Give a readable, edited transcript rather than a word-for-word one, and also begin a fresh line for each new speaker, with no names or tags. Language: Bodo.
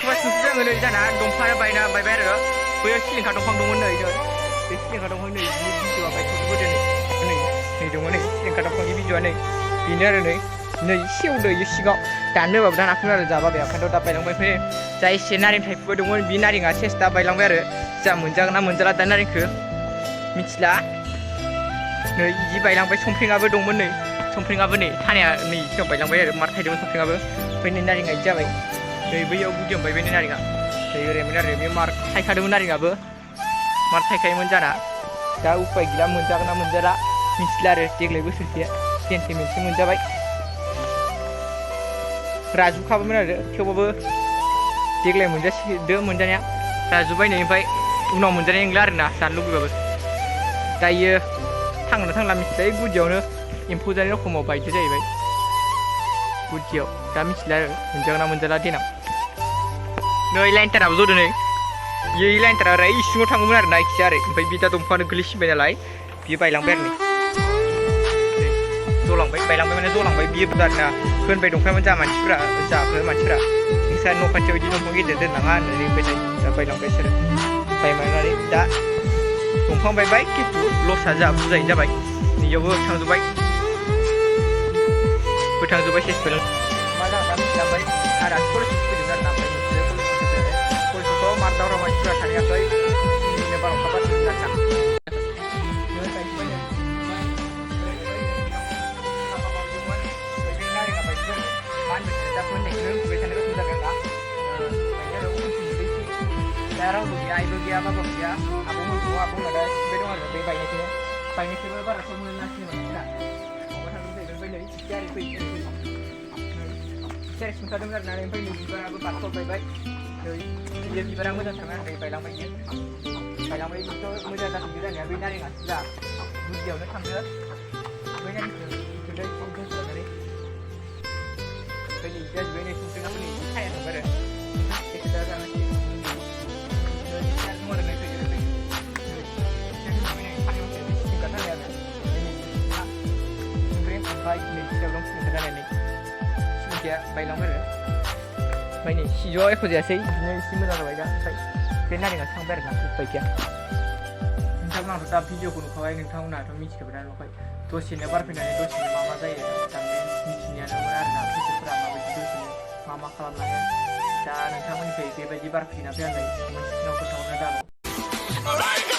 गाखोबा सोंसि जोङो नै जाना दंफाङा बायबाय आरो बैयाव सिलिंखा दंफां दंमोन नै बे सिलिंखा दंफां नै बिजौआ बायथ'बोदो नै दङ नै सिलिंखा दंफांनि बिजौआ नै बेनो आरो नै सेवदो इयो सिगाङाव दाननो होबाबो दानाखैमोन आरो जाबा बे ओंखायनोथ' दा बायलांबाय फै जा एसे नारें थाइफुबाय दंमोन बे नारेंआ सेस दा बायलांबाय आरो जा मोनजागोन ना मोनजाला दा नारेंखौ मिथिला नै इदि बायलांबाय संफ्रेङाबो दंमोन नै संफ्रेङाबो नै थानाया नै सिगां बायलांबाय आरो मार थाइदोंमोन संफ्रेङाबो ओमफ्राय नै नारेंआ इदि जाबाय नै बैयाव गुदियाव बायबाय नै नारेंआ नै ओरैमोन आरो बे मार थाइखादोंमोन नारेंआबो मार थाइखायोमोन जाना दा उपाय गैला मोनजागोन ना मोनजाला मिथिला आरो देग्लाय बोसोरसे जेनसे मोनसे मोनजाबाय राजुखाबोमोन आरो थेवबाबो देग्लाय मोनजासिदो मोनजानाया राजुबाय नै ओमफ्राय उनाव मोनजानाय नंला आरोना जानो लुगैबाबो दायो थांना थांला मिथिला गुदियावनो एम्फौ जानाय रखमाव बायदो जाहैबाय गुदियाव दा मिथिला आरो मोनजागोन ना मोनजाला देनां नै लाइनटाराबो जदों नै इयो लाइनटारा ओरै इसिङाव थाङोमोन आरो ना इखिजा आरो ओमफ्राय बि दा दंफाङानो गोलैसिनबाय नालाय बियो बायलांबाय आरो नै जलांबाय बायलांबाय माने जलांबाय बियो आरोना होनबाय दंखायोमोन जा मानसिफ्रा मानसिफ्रा नोंस्रा न' खाथियाव बिदि दंफां गिदिर दोननाङा होननानै होनबाय दा बायलांबाय बिसोरो बायमारनानै दा दंफां बायबाय खिन्थु लसआ जा बुरजायैनो जाबाय नैयावबो थांजोब्बाय सेस बायलां मा जागोन दा मिथिला ओमफ्य आरो कलेजआव फैदों आरो ना ओमफ्राय कलेजआवथ' मार दावराव मानसिफ्रा थानायाखै बिदिनो बार'खा बारदों आरोना रावबो गैया आइबो गैया बाबाबो गैया आबौमोन दङ आबौमोना दा सिबाय दं आरो बे बायनायखौबो बारा सम मोनो नासिनो मानसिफोरा माबा थांदों जाहैबाय ओमफ्राय नै थियारि थियारि सोंखादोंमोन आरो ना ओमफ्राय नै बिबाराबो बारस' बायबाय नै बियो बिबारा मोजां थाङा होननानै बायलांबाय बियो बायलांबायथ' मोजां जाफिनदो जानाया बै नारेंआसो जा गुदियावनो थांदो बै नारेंखौ दोनथ'नानै ओमफ्राय नै जाजोब्बाय नै संख्रिनाबो नै साया थांबाय आरो एसे दा जानांसिगोन बायलांबाय आरो ओमफ्राय नै सिजौआव एख' जायासै बिदिनो एसे मोजां जाबाय दा ओमफ्राय बे नारेंआसो थांबाय आरो ना उपाय गैया नोंथांमोनाथ' दा भिडिअखौ नुखाबाय नोंथांमोनाथ' मिथिखाबाय दा नुखाबाय दसेनो बारफैनानै दसेनो मा जायो दानि मिथिनायानोमोन आरो ना फैसाफोरा माबायदि दसेनो मा खालामलाङो दा नोंथांमोननिफ्राय बेबायदि बारफैना फैयाखै मोनसे सिनाव खोन्थाहरनो दाल'